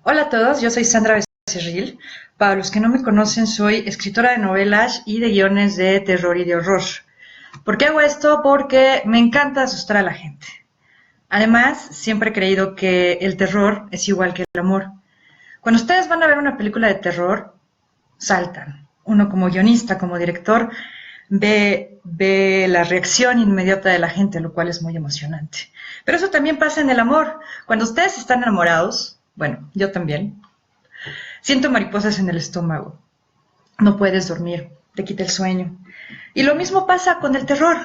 Hola a todos, yo soy Sandra Becerril. Para los que no me conocen, soy escritora de novelas y de guiones de terror y de horror. ¿Por qué hago esto? Porque me encanta asustar a la gente. Además, siempre he creído que el terror es igual que el amor. Cuando ustedes van a ver una película de terror, saltan. Uno como guionista, como director, ve la reacción inmediata de la gente, lo cual es muy emocionante. Pero eso también pasa en el amor. Cuando ustedes están enamorados, bueno, yo también, siento mariposas en el estómago. No puedes dormir, te quita el sueño. Y lo mismo pasa con el terror.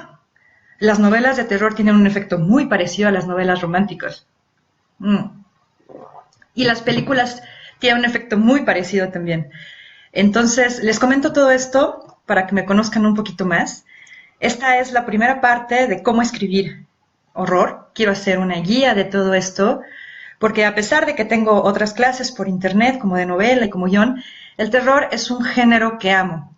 Las novelas de terror tienen un efecto muy parecido a las novelas románticas. Y las películas tienen un efecto muy parecido también. Entonces, les comento todo esto para que me conozcan un poquito más. Esta es la primera parte de cómo escribir horror. Quiero hacer una guía de todo esto, porque a pesar de que tengo otras clases por internet, como de novela y como guión, el terror es un género que amo.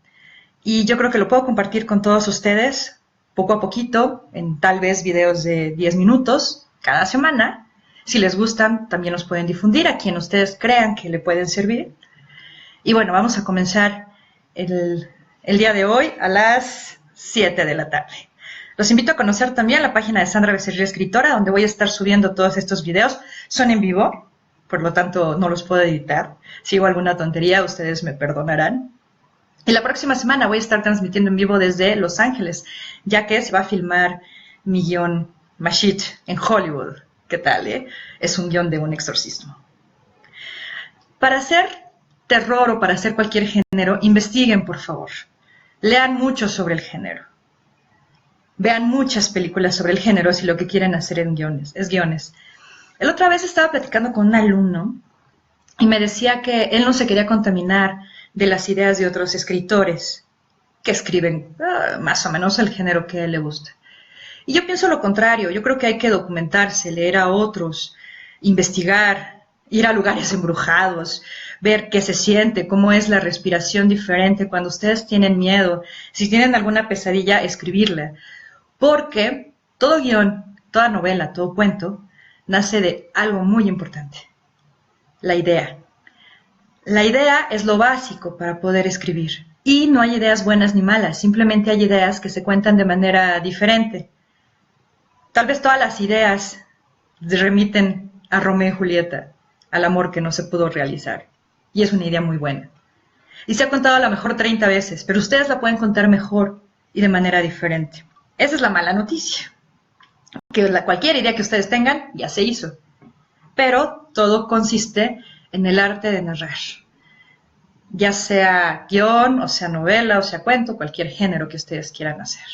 Y yo creo que lo puedo compartir con todos ustedes, poco a poquito, en tal vez videos de 10 minutos cada semana. Si les gustan, también los pueden difundir a quien ustedes crean que le pueden servir. Y bueno, vamos a comenzar el día de hoy a las 7 de la tarde. Los invito a conocer también la página de Sandra Becerril Escritora, donde voy a estar subiendo todos estos videos. Son en vivo, por lo tanto no los puedo editar. Si hago alguna tontería, ustedes me perdonarán. Y la próxima semana voy a estar transmitiendo en vivo desde Los Ángeles, ya que se va a filmar mi guión Mashit en Hollywood. ¿Qué tal, Es un guión de un exorcismo. Para hacer terror o para hacer cualquier género, investiguen, por favor. Lean mucho sobre el género. Vean muchas películas sobre el género si lo que quieren hacer es guiones. El otra vez estaba platicando con un alumno y me decía que él no se quería contaminar de las ideas de otros escritores que escriben más o menos el género que a él le gusta. Y yo pienso lo contrario, yo creo que hay que documentarse, leer a otros, investigar, ir a lugares embrujados, ver qué se siente, cómo es la respiración diferente cuando ustedes tienen miedo, si tienen alguna pesadilla, escribirla. Porque todo guión, toda novela, todo cuento, nace de algo muy importante, la idea. La idea es lo básico para poder escribir. Y no hay ideas buenas ni malas, simplemente hay ideas que se cuentan de manera diferente. Tal vez todas las ideas remiten a Romeo y Julieta, al amor que no se pudo realizar. Y es una idea muy buena. Y se ha contado a lo mejor 30 veces, pero ustedes la pueden contar mejor y de manera diferente. Esa es la mala noticia. Que cualquier idea que ustedes tengan ya se hizo. Pero todo consiste en el arte de narrar. Ya sea guión, o sea novela, o sea cuento, cualquier género que ustedes quieran hacer.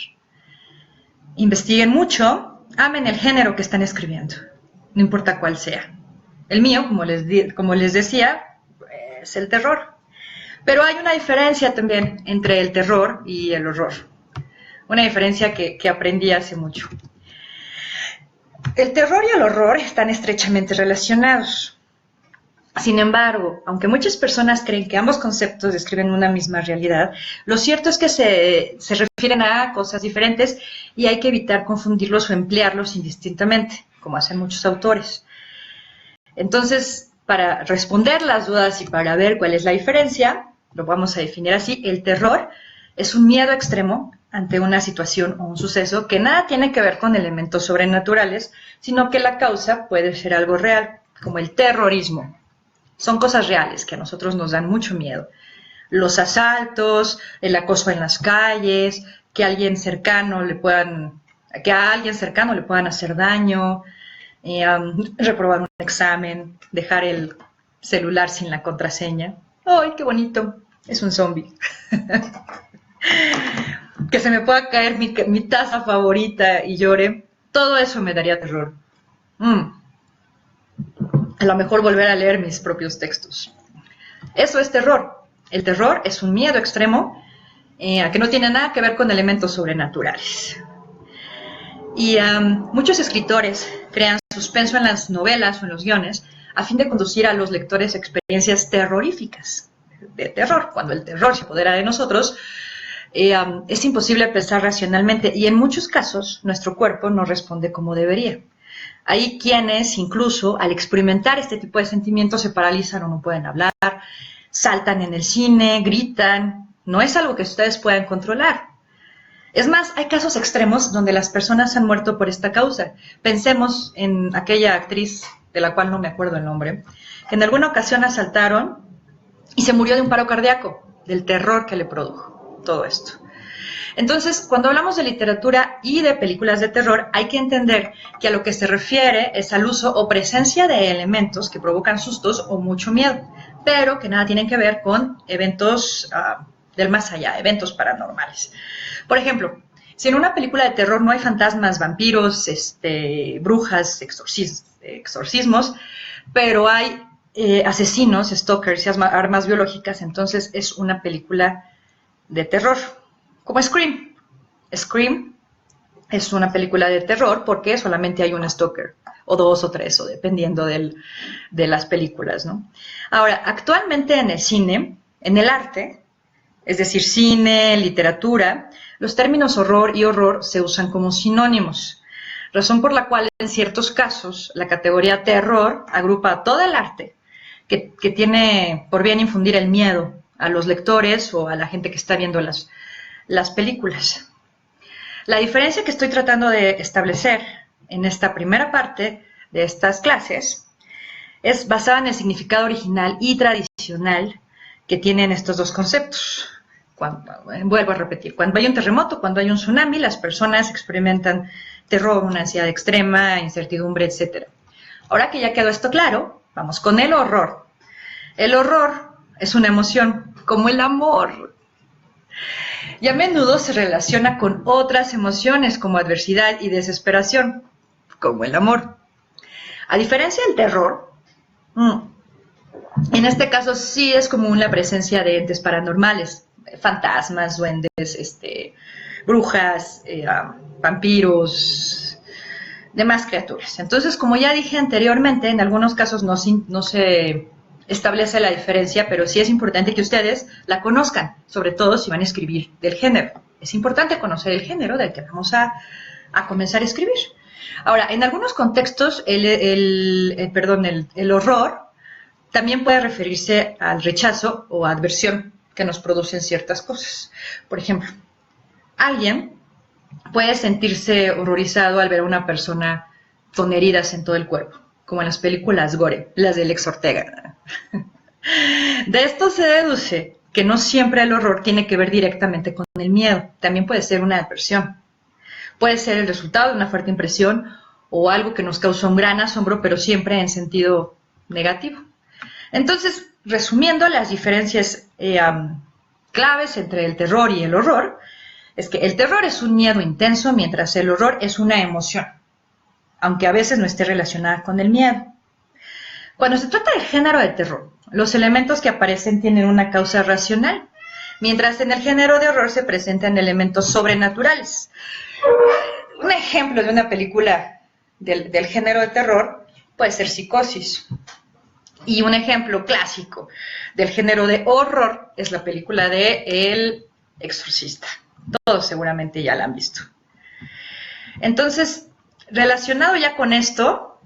Investiguen mucho, amen el género que están escribiendo, no importa cuál sea. El mío, como les decía, es el terror. Pero hay una diferencia también entre el terror y el horror. Una diferencia que aprendí hace mucho. El terror y el horror están estrechamente relacionados. Sin embargo, aunque muchas personas creen que ambos conceptos describen una misma realidad, lo cierto es que se refieren a cosas diferentes y hay que evitar confundirlos o emplearlos indistintamente, como hacen muchos autores. Entonces, para responder las dudas y para ver cuál es la diferencia, lo vamos a definir así: el terror es un miedo extremo ante una situación o un suceso que nada tiene que ver con elementos sobrenaturales, sino que la causa puede ser algo real, como el terrorismo. Son cosas reales que a nosotros nos dan mucho miedo. Los asaltos, el acoso en las calles, que a alguien cercano le puedan hacer daño, reprobar un examen, dejar el celular sin la contraseña. ¡Ay, qué bonito! Es un zombie. Que se me pueda caer mi taza favorita y llore. Todo eso me daría terror. A lo mejor volver a leer mis propios textos. Eso es terror. El terror es un miedo extremo que no tiene nada que ver con elementos sobrenaturales. Y muchos escritores crean suspenso en las novelas o en los guiones a fin de conducir a los lectores a experiencias terroríficas de terror. Cuando el terror se apodera de nosotros, es imposible pensar racionalmente y en muchos casos nuestro cuerpo no responde como debería. Hay quienes incluso al experimentar este tipo de sentimientos se paralizan o no pueden hablar, saltan en el cine, gritan. No es algo que ustedes puedan controlar. Es más, hay casos extremos donde las personas han muerto por esta causa. Pensemos en aquella actriz, de la cual no me acuerdo el nombre, que en alguna ocasión asaltaron y se murió de un paro cardíaco, del terror que le produjo todo esto. Entonces, cuando hablamos de literatura y de películas de terror, hay que entender que a lo que se refiere es al uso o presencia de elementos que provocan sustos o mucho miedo, pero que nada tienen que ver con eventos del más allá, eventos paranormales. Por ejemplo, si en una película de terror no hay fantasmas, vampiros, brujas, exorcismos, pero hay asesinos, stalkers y armas biológicas, entonces es una película de terror. Como Scream. Scream es una película de terror porque solamente hay un stalker, o dos o tres, o dependiendo de las películas, ¿no? Ahora, actualmente en el cine, en el arte, es decir, cine, literatura, los términos horror y horror se usan como sinónimos, razón por la cual en ciertos casos la categoría terror agrupa todo el arte que tiene por bien infundir el miedo a los lectores o a la gente que está viendo las películas. La diferencia que estoy tratando de establecer en esta primera parte de estas clases es basada en el significado original y tradicional que tienen estos dos conceptos. Vuelvo a repetir, cuando hay un terremoto, cuando hay un tsunami, las personas experimentan terror, una ansiedad extrema, incertidumbre, etc. Ahora que ya quedó esto claro, vamos con el horror. El horror es una emoción, como el amor, y a menudo se relaciona con otras emociones como adversidad y desesperación, como el amor. A diferencia del terror, en este caso sí es común la presencia de entes paranormales, fantasmas, duendes, brujas, vampiros, demás criaturas. Entonces, como ya dije anteriormente, en algunos casos no se establece la diferencia, pero sí es importante que ustedes la conozcan, sobre todo si van a escribir del género. Es importante conocer el género del que vamos a comenzar a escribir. Ahora, en algunos contextos, el horror también puede referirse al rechazo o adversión que nos producen ciertas cosas. Por ejemplo, alguien puede sentirse horrorizado al ver a una persona con heridas en todo el cuerpo, como en las películas gore, las de Alex Ortega. De esto se deduce que no siempre el horror tiene que ver directamente con el miedo, también puede ser una adversión. Puede ser el resultado de una fuerte impresión o algo que nos causó un gran asombro, pero siempre en sentido negativo. Entonces, resumiendo las diferencias claves entre el terror y el horror, es que el terror es un miedo intenso, mientras el horror es una emoción, aunque a veces no esté relacionada con el miedo. Cuando se trata del género de terror, los elementos que aparecen tienen una causa racional, mientras en el género de horror se presentan elementos sobrenaturales. Un ejemplo de una película del género de terror puede ser Psicosis. Y un ejemplo clásico del género de horror es la película de El Exorcista. Todos seguramente ya la han visto. Entonces, relacionado ya con esto,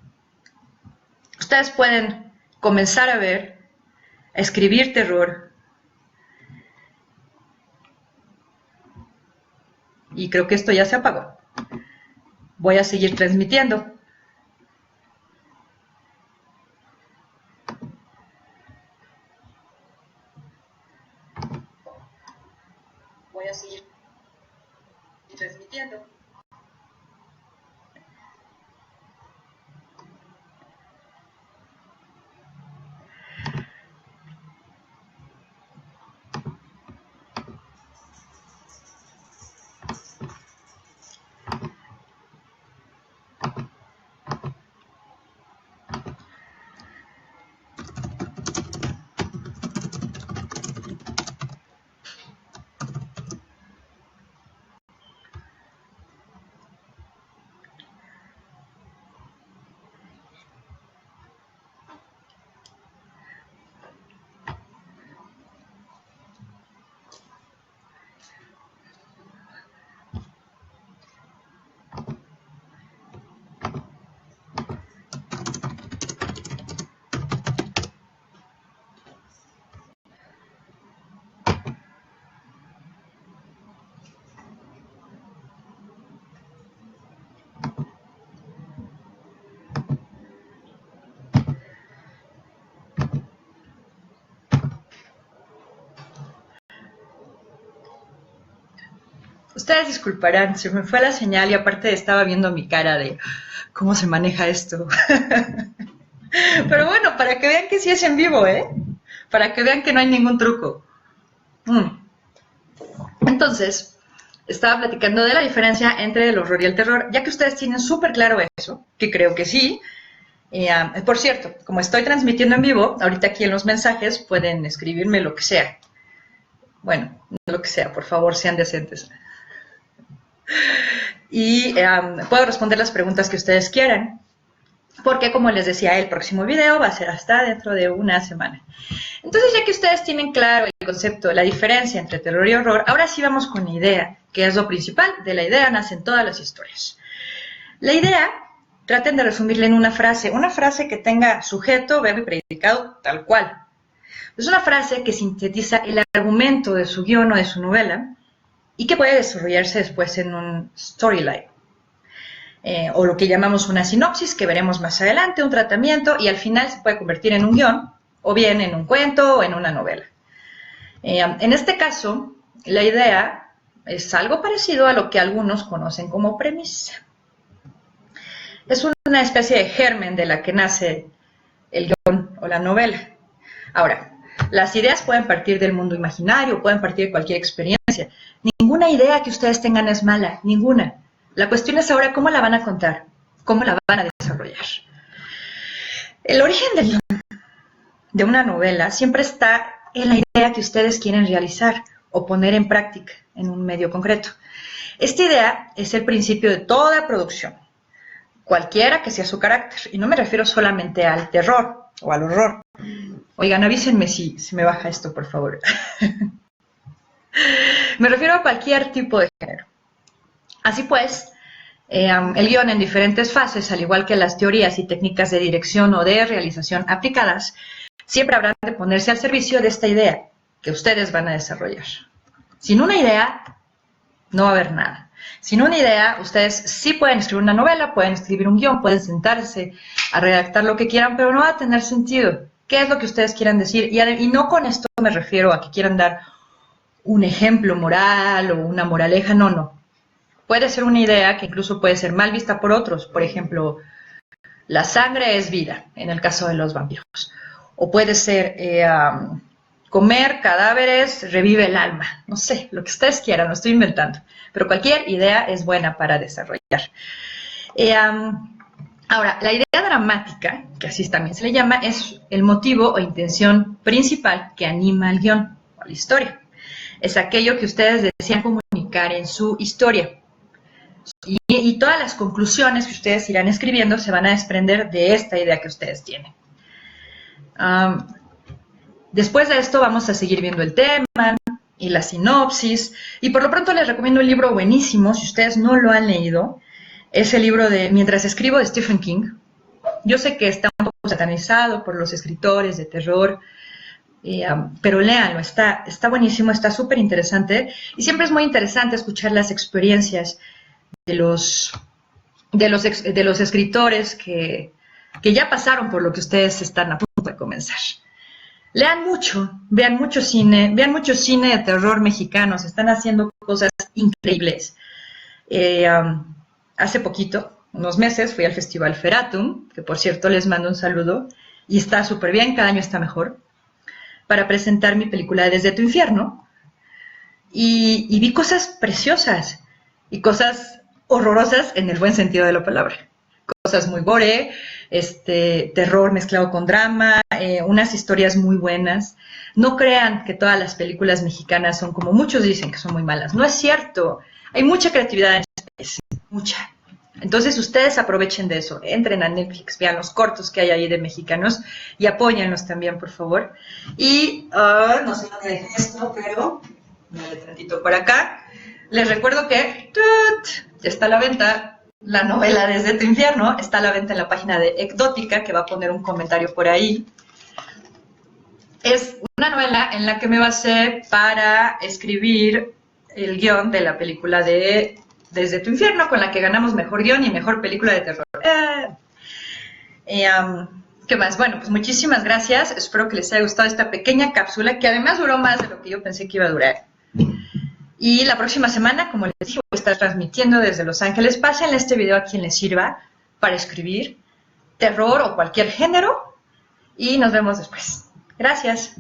ustedes pueden comenzar a ver, a escribir terror. Y creo que esto ya se apagó. Voy a seguir transmitiendo. Voy a seguir transmitiendo. Ustedes disculparán, se me fue la señal y aparte estaba viendo mi cara de cómo se maneja esto. Pero bueno, para que vean que sí es en vivo, ¿eh? Para que vean que no hay ningún truco. Entonces, estaba platicando de la diferencia entre el horror y el terror, ya que ustedes tienen súper claro eso, que creo que sí. Por cierto, como estoy transmitiendo en vivo, ahorita aquí en los mensajes pueden escribirme lo que sea. Bueno, no lo que sea, por favor, sean decentes. Y puedo responder las preguntas que ustedes quieran, porque como les decía, el próximo video va a ser hasta dentro de una semana. Entonces, ya que ustedes tienen claro el concepto, la diferencia entre terror y horror, ahora sí vamos con la idea, que es lo principal. De la idea nacen todas las historias. La idea, traten de resumirla en una frase que tenga sujeto, verbo y predicado tal cual. Es una frase que sintetiza el argumento de su guión o de su novela y que puede desarrollarse después en un storyline. O lo que llamamos una sinopsis, que veremos más adelante, un tratamiento, y al final se puede convertir en un guión, o bien en un cuento o en una novela. En este caso, la idea es algo parecido a lo que algunos conocen como premisa. Es una especie de germen de la que nace el guión o la novela. Ahora, las ideas pueden partir del mundo imaginario, pueden partir de cualquier experiencia. Ninguna idea que ustedes tengan es mala, ninguna. La cuestión es ahora cómo la van a contar, cómo la van a desarrollar. El origen del guión de una novela siempre está en la idea que ustedes quieren realizar o poner en práctica en un medio concreto. Esta idea es el principio de toda producción, cualquiera que sea su carácter, y no me refiero solamente al terror o al horror. Oigan, avísenme si me baja esto, por favor. Me refiero a cualquier tipo de género. Así pues, el guión en diferentes fases, al igual que las teorías y técnicas de dirección o de realización aplicadas, siempre habrán de ponerse al servicio de esta idea que ustedes van a desarrollar. Sin una idea, no va a haber nada. Sin una idea, ustedes sí pueden escribir una novela, pueden escribir un guión, pueden sentarse a redactar lo que quieran, pero no va a tener sentido. ¿Qué es lo que ustedes quieran decir? Y no con esto me refiero a que quieran dar un ejemplo moral o una moraleja, no. Puede ser una idea que incluso puede ser mal vista por otros. Por ejemplo, la sangre es vida, en el caso de los vampiros. O puede ser comer cadáveres revive el alma. No sé, lo que ustedes quieran, lo estoy inventando. Pero cualquier idea es buena para desarrollar. Ahora, la idea dramática, que así también se le llama, es el motivo o intención principal que anima al guión o la historia. Es aquello que ustedes desean comunicar en su historia. Y todas las conclusiones que ustedes irán escribiendo se van a desprender de esta idea que ustedes tienen. Después de esto vamos a seguir viendo el tema y la sinopsis. Y por lo pronto les recomiendo un libro buenísimo, si ustedes no lo han leído. Es el libro de Mientras escribo, de Stephen King. Yo sé que está un poco satanizado por los escritores de terror, pero léanlo, está buenísimo, está súper interesante. Y siempre es muy interesante escuchar las experiencias de los escritores que ya pasaron por lo que ustedes están a punto de comenzar. Lean mucho, vean mucho cine de terror mexicano, se están haciendo cosas increíbles. Hace poquito, unos meses, fui al Festival Feratum, que por cierto les mando un saludo, y está súper bien, cada año está mejor, para presentar mi película Desde tu infierno, y vi cosas preciosas, y cosas horrorosas en el buen sentido de la palabra. Cosas muy gore, terror mezclado con drama, unas historias muy buenas. No crean que todas las películas mexicanas son como muchos dicen que son muy malas. No es cierto. Hay mucha creatividad en este país, mucha. Entonces ustedes aprovechen de eso. Entren a Netflix, vean los cortos que hay ahí de mexicanos y apóyenlos también, por favor. Y no sé dónde dejé esto, pero dale tantito por acá. Les recuerdo que ya está a la venta la novela Desde tu infierno, está a la venta en la página de Ecdótica, que va a poner un comentario por ahí. Es una novela en la que me basé para escribir el guión de la película de Desde tu infierno, con la que ganamos mejor guión y mejor película de terror. ¿Qué más? Bueno, pues muchísimas gracias. Espero que les haya gustado esta pequeña cápsula, que además duró más de lo que yo pensé que iba a durar. Y la próxima semana, como les dije, voy a estar transmitiendo desde Los Ángeles. Pásenle este video a quien les sirva para escribir terror o cualquier género y nos vemos después. Gracias.